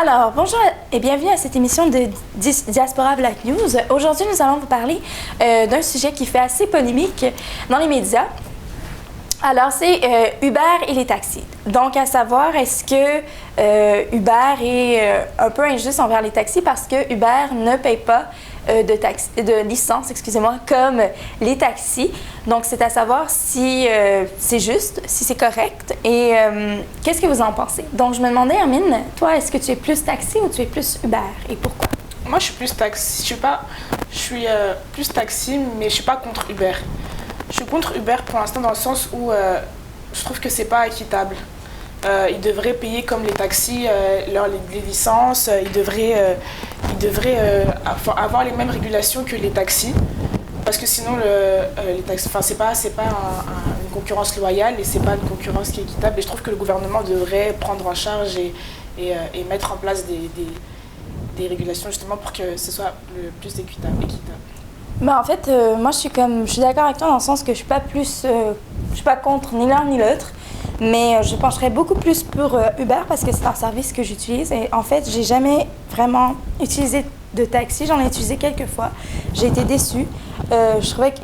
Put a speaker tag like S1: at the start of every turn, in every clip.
S1: Alors, bonjour et bienvenue à cette émission de Diaspora Black News. Aujourd'hui, nous allons vous parler d'un sujet qui fait assez polémique dans les médias. Alors, c'est Uber et les taxis. Donc, à savoir, est-ce que Uber est un peu injuste envers les taxis parce que Uber ne paye pas de licence, excusez-moi, comme les taxis. Donc, c'est à savoir si c'est juste, si c'est correct et qu'est-ce que vous en pensez? Donc, je me demandais, Hermine, toi, est-ce que tu es plus taxi ou tu es plus Uber et pourquoi?
S2: Moi, je suis plus taxi. Je suis plus taxi, mais je suis pas contre Uber. Je suis contre Uber pour l'instant dans le sens où je trouve que c'est pas équitable. Ils devraient payer comme les taxis les licences. Ils devraient avoir les mêmes régulations que les taxis, parce que sinon les taxis, c'est pas une concurrence loyale et c'est pas une concurrence qui est équitable. Et je trouve que le gouvernement devrait prendre en charge et mettre en place des régulations justement pour que ce soit le plus équitable.
S1: Ben, en fait, moi, je suis d'accord avec toi dans le sens que je suis pas contre ni l'un ni l'autre, mais je pencherais beaucoup plus pour Uber parce que c'est un service que j'utilise. Et en fait, j'ai jamais vraiment utilisé de taxi. J'en ai utilisé quelques fois. J'ai été déçue.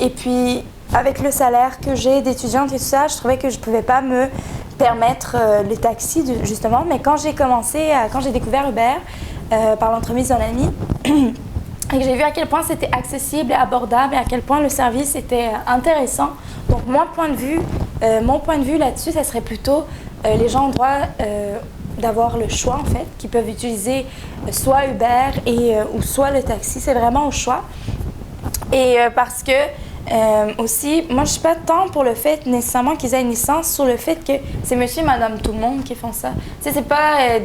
S1: Et puis, avec le salaire que j'ai d'étudiante et tout ça, je trouvais que je pouvais pas me permettre les taxis, justement. Mais quand j'ai découvert Uber par l'entremise d'un ami, et que j'ai vu à quel point c'était accessible et abordable et à quel point le service était intéressant. Donc, mon point de vue là-dessus, ça serait plutôt les gens ont le droit d'avoir le choix, en fait, qui peuvent utiliser soit Uber ou soit le taxi. C'est vraiment au choix. Et parce que aussi, moi, je suis pas tant pour le fait nécessairement qu'ils aient une licence sur le fait que c'est monsieur et madame tout le monde qui font ça. Tu sais, c'est pas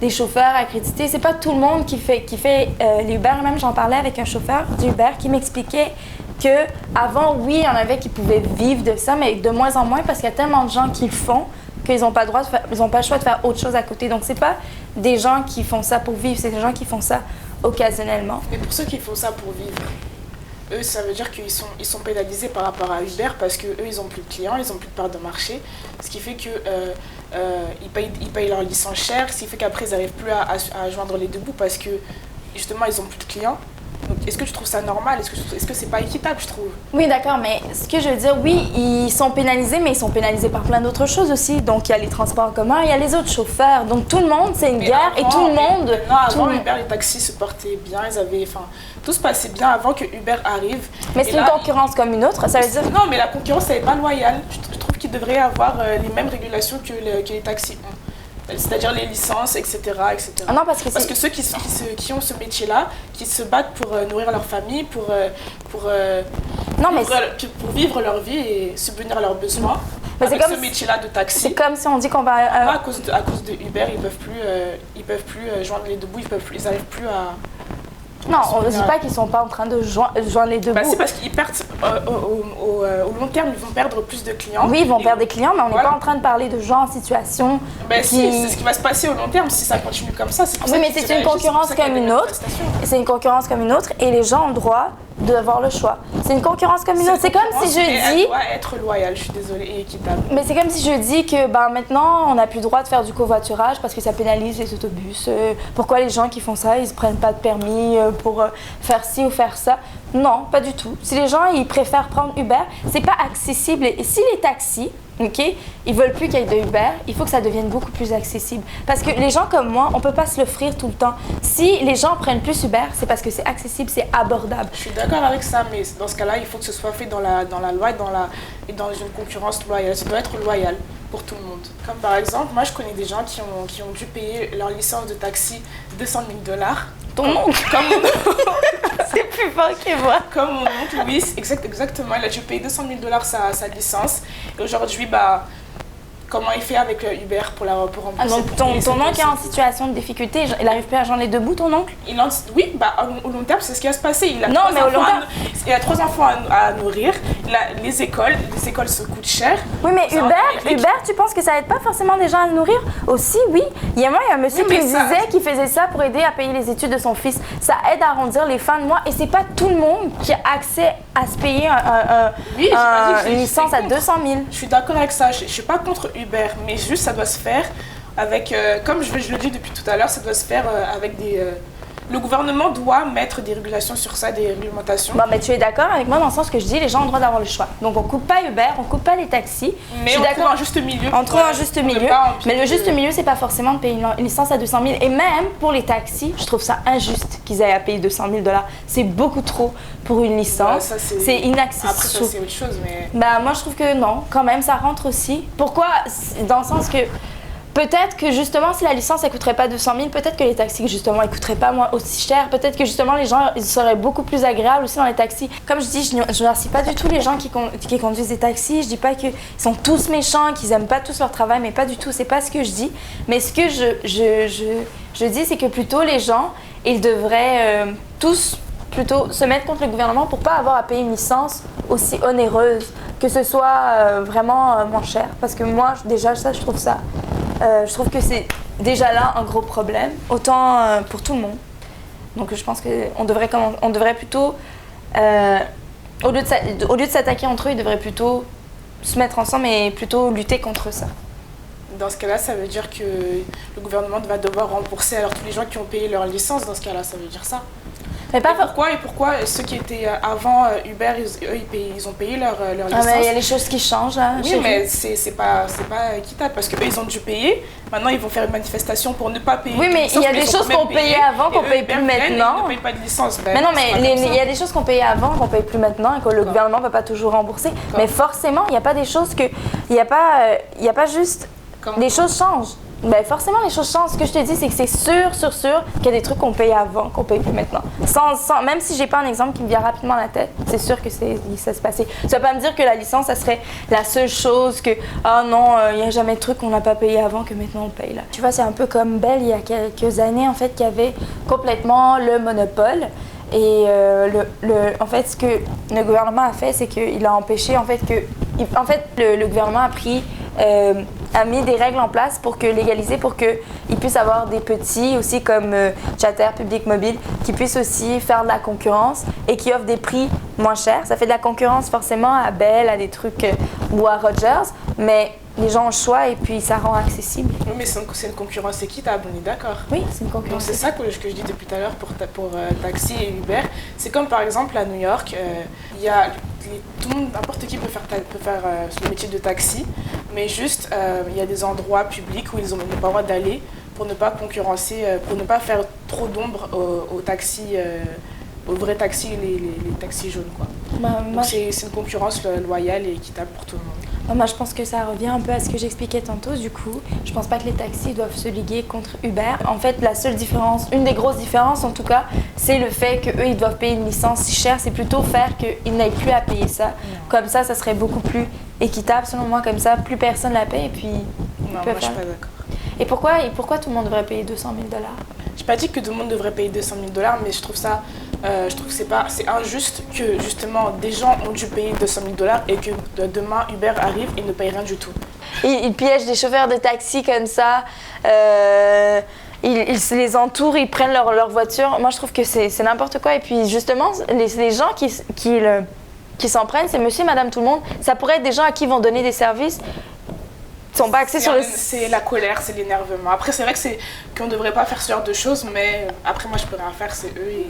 S1: des chauffeurs accrédités. C'est pas tout le monde qui fait les Uber. Même j'en parlais avec un chauffeur d'Uber qui m'expliquait que avant, oui, il y en avait qui pouvaient vivre de ça, mais de moins en moins parce qu'il y a tellement de gens qui le font qu'ils n'ont pas le choix de faire autre chose à côté. Donc c'est pas des gens qui font ça pour vivre, c'est des gens qui font ça occasionnellement.
S2: Mais pour ceux qui font ça pour vivre, eux, ça veut dire qu'ils sont pénalisés par rapport à Uber parce qu'eux, ils n'ont plus de clients, ils n'ont plus de part de marché, ce qui fait que ils payent leur licence chère, ce qui fait qu'après ils n'arrivent plus à joindre les deux bouts parce que justement ils n'ont plus de clients. Donc, est-ce que tu trouves ça normal? Est-ce que c'est pas équitable, je trouve?
S1: Oui, d'accord, mais ce que je veux dire, oui, ils sont pénalisés, mais ils sont pénalisés par plein d'autres choses aussi. Donc, il y a les transports en commun, il y a les autres chauffeurs. Donc, tout le monde, c'est une guerre et tout le monde...
S2: Non, avant Uber, les taxis se portaient bien, tout se passait bien avant que Uber arrive.
S1: Mais c'est une concurrence comme une autre, ça veut dire...
S2: Non, mais la concurrence, elle n'est pas loyale. Je trouve qu'ils devraient avoir les mêmes régulations que les taxis ont. C'est-à-dire les licences, etc.
S1: Ah non, parce que
S2: ceux qui ont ce métier-là, qui se battent pour nourrir leur famille, pour vivre leur vie et subvenir à leurs besoins, avec ce métier-là de taxi.
S1: C'est comme si on dit qu'on va...
S2: À cause de Uber, ils peuvent plus joindre les deux bouts, ils n'arrivent plus à...
S1: Non, on ne dit pas qu'ils ne sont pas en train de joindre les deux bouts.
S2: C'est parce qu'ils perdent, au long terme, ils vont perdre plus de clients.
S1: Oui, ils vont perdre des clients, mais on n'est pas en train de parler de gens en situation
S2: c'est ce qui va se passer au long terme si ça continue comme ça.
S1: Oui, mais c'est une concurrence comme une autre. C'est une concurrence comme une autre et les gens ont le droit d'avoir le choix. C'est une concurrence comme une autre. C'est comme si je dis...
S2: Elle doit être loyale, je suis désolée, et équitable.
S1: Mais c'est comme si je dis que maintenant, on n'a plus le droit de faire du covoiturage parce que ça pénalise les autobus. Pourquoi les gens qui font ça, ils ne prennent pas de permis pour faire ci ou faire ça? Non, pas du tout. Si les gens, ils préfèrent prendre Uber, c'est pas accessible. Et si les taxis, OK, ils veulent plus qu'il y ait de Uber, il faut que ça devienne beaucoup plus accessible. Parce que les gens comme moi, on peut pas se l'offrir tout le temps. Si les gens prennent plus Uber, c'est parce que c'est accessible, c'est abordable.
S2: Je suis d'accord avec ça, mais dans ce cas-là, il faut que ce soit fait dans la loi et dans une concurrence loyale. Ça doit être loyal pour tout le monde. Comme par exemple, moi je connais des gens qui ont dû payer leur licence de taxi $200 000.
S1: Ton oncle? C'est plus fort que moi.
S2: Comme mon oncle, oui, exactement. Il a dû payer $200 000 sa licence. Et aujourd'hui, comment il fait avec Uber pour rembourser?
S1: Donc ton oncle est en situation de difficulté, il n'arrive plus à joindre les deux bouts, ton oncle?
S2: Oui, au long terme, c'est ce qui va se passer. Il a 3 enfants à nourrir. Les écoles se coûtent cher.
S1: Oui, mais Uber, tu penses que ça aide pas forcément des gens à nourrir? Aussi, oui. Il y a un monsieur qui me disait qu'il faisait ça pour aider à payer les études de son fils. Ça aide à arrondir les fins de mois et c'est pas tout le monde qui a accès à se payer une licence à 200 000.
S2: Je suis d'accord avec ça. Je suis pas contre Uber, mais juste ça doit se faire avec, comme je le dis depuis tout à l'heure, ça doit se faire avec des... le gouvernement doit mettre des régulations sur ça, des réglementations.
S1: Bon, mais tu es d'accord avec moi dans le sens que je dis les gens ont le droit d'avoir le choix. Donc on coupe pas Uber, on coupe pas les taxis.
S2: Mais on trouve un juste milieu.
S1: On trouve un juste milieu. Mais le juste milieu, c'est pas forcément de payer une licence à 200 000. Et même pour les taxis, je trouve ça injuste qu'ils aient à payer 200 000 $. C'est beaucoup trop pour une licence. C'est inaccessible.
S2: Après, ça, c'est autre chose. Mais...
S1: Bah, moi, je trouve que non, quand même, ça rentre aussi. Pourquoi? Dans le sens que peut-être que justement, si la licence ne coûterait pas 200 000, peut-être que les taxis, justement, ne coûteraient pas moins aussi cher. Peut-être que justement, les gens ils seraient beaucoup plus agréables aussi dans les taxis. Comme je dis, je ne remercie pas du tout les gens qui conduisent des taxis. Je dis pas qu'ils sont tous méchants, qu'ils n'aiment pas tous leur travail, mais pas du tout. C'est pas ce que je dis. Mais ce que je dis, c'est que plutôt les gens, ils devraient tous plutôt se mettre contre le gouvernement pour pas avoir à payer une licence aussi onéreuse, que ce soit vraiment moins cher. Parce que moi, déjà, ça, je trouve ça... je trouve que c'est déjà là un gros problème, autant pour tout le monde. Donc je pense qu'on devrait plutôt, au lieu de s'attaquer entre eux, ils devraient plutôt se mettre ensemble et plutôt lutter contre ça.
S2: Dans ce cas-là, ça veut dire que le gouvernement va devoir rembourser alors tous les gens qui ont payé leur licence. Dans ce cas-là, ça veut dire ça.
S1: Mais pas
S2: pourquoi ceux qui étaient avant Uber, ils ont payé leur licence?
S1: Il y a les choses qui changent là.
S2: Oui, mais c'est pas équitable parce qu'eux, ils ont dû payer. Maintenant, ils vont faire une manifestation pour ne pas payer.
S1: Oui, mais il y a des choses qu'on payait avant qu'on paye plus maintenant.
S2: Ils ne payent pas de licence.
S1: Mais non, mais il y a des choses qu'on payait avant qu'on paye plus maintenant et que le gouvernement ne va pas toujours rembourser. Mais forcément, il n'y a pas des choses que... Il n'y a pas juste... Les choses changent. Ben forcément, les choses changent. Ce que je te dis, c'est que c'est sûr qu'il y a des trucs qu'on paye avant, qu'on paye plus maintenant. Même si j'ai pas un exemple qui me vient rapidement à la tête, c'est sûr que ça se passait. Ça va pas me dire que la licence, ça serait la seule chose que, ah non, il n'y a jamais de truc qu'on n'a pas payé avant que maintenant on paye là. Tu vois, c'est un peu comme Bell il y a quelques années, en fait, qui avait complètement le monopole. Et en fait, ce que le gouvernement a fait, c'est qu'il a empêché, en fait, le gouvernement a mis des règles en place pour légaliser, pour qu'ils puissent avoir des petits aussi comme Chatter, Public Mobile, qui puissent aussi faire de la concurrence et qui offrent des prix moins chers. Ça fait de la concurrence forcément à Bell, à des trucs ou à Rogers, mais les gens ont le choix et puis ça rend accessible.
S2: Oui, mais c'est une concurrence équitable, on est d'accord.
S1: Oui, c'est une concurrence.
S2: Donc c'est ça que je dis depuis tout à l'heure pour taxi et Uber. C'est comme par exemple à New York, il y a tout le monde, n'importe qui peut faire le métier de taxi, mais juste il y a des endroits publics où ils n'ont pas le droit d'aller pour ne pas concurrencer, pour ne pas faire trop d'ombre aux taxis, aux vrais taxis, les taxis jaunes, quoi. Donc c'est une concurrence loyale et équitable pour tout le monde.
S1: Moi, je pense que ça revient un peu à ce que j'expliquais tantôt. Du coup, je pense pas que les taxis doivent se liguer contre Uber. En fait, la seule différence, une des grosses différences en tout cas, c'est le fait qu'eux, ils doivent payer une licence si chère. C'est plutôt faire qu'ils n'aient plus à payer ça. Comme ça serait beaucoup plus équitable, selon moi. Comme ça, plus personne la paye et puis...
S2: Non, moi, je suis pas d'accord.
S1: Et pourquoi tout le monde devrait payer 200 000 $?
S2: J'ai pas dit que tout le monde devrait payer 200 000 $, mais je trouve que c'est injuste que justement des gens ont dû payer 200 000 $ et que demain Uber arrive et ne paye rien du tout.
S1: Ils piègent des chauffeurs de taxi comme ça, ils les entourent, ils prennent leur voiture. Moi je trouve que c'est n'importe quoi. Et puis justement, les gens qui s'en prennent, c'est monsieur et madame tout le monde. Ça pourrait être des gens à qui ils vont donner des services. Sont pas axés sur
S2: C'est la colère, c'est l'énervement. Après, c'est vrai qu'on ne devrait pas faire ce genre de choses, mais après, moi, je peux rien faire, c'est eux.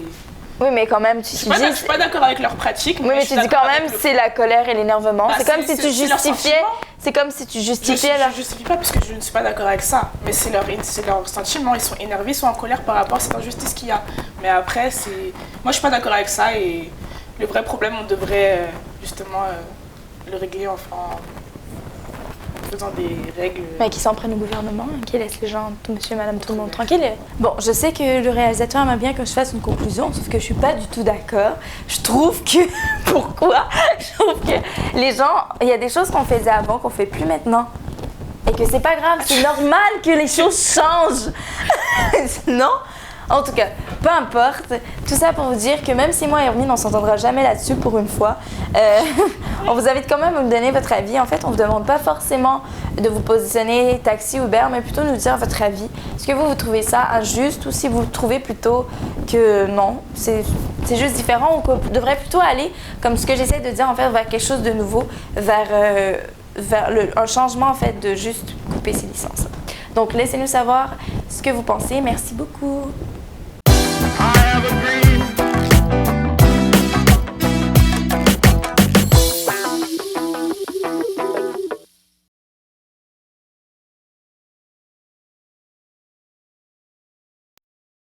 S1: Oui, mais quand même, tu dis...
S2: Je suis pas d'accord avec leur pratique.
S1: Oui, mais tu dis quand même, c'est la colère et l'énervement. C'est comme si tu justifiais... C'est comme si tu justifiais...
S2: Je ne justifie pas parce que je ne suis pas d'accord avec ça. Mais c'est leur sentiment. Ils sont énervés, ils sont en colère par rapport à cette injustice qu'il y a. Mais après, moi, je suis pas d'accord avec ça. Et le vrai problème, on devrait justement le régler en faisant des règles.
S1: Mais qui s'en prennent au gouvernement, qui laissent les gens, tout monsieur, madame, tout le monde tranquille. Bon, je sais que le réalisateur aimerait bien que je fasse une conclusion, sauf que je suis pas du tout d'accord. Je trouve que... Pourquoi? Je trouve que les gens... Il y a des choses qu'on faisait avant, qu'on fait plus maintenant. Et que c'est pas grave, c'est normal que les choses changent. Non? En tout cas, peu importe. Tout ça pour vous dire que même si moi et Hermine, on s'entendra jamais là-dessus pour une fois, on vous invite quand même à nous donner votre avis. En fait, on ne vous demande pas forcément de vous positionner taxi ou Uber, mais plutôt nous dire votre avis. Est-ce que vous trouvez ça injuste ou si vous trouvez plutôt que non, c'est juste différent ou qu'on devrait plutôt aller, comme ce que j'essaie de dire, en fait, vers quelque chose de nouveau, vers un changement, en fait, de juste couper ces licences. Donc, laissez-nous savoir ce que vous pensez. Merci beaucoup.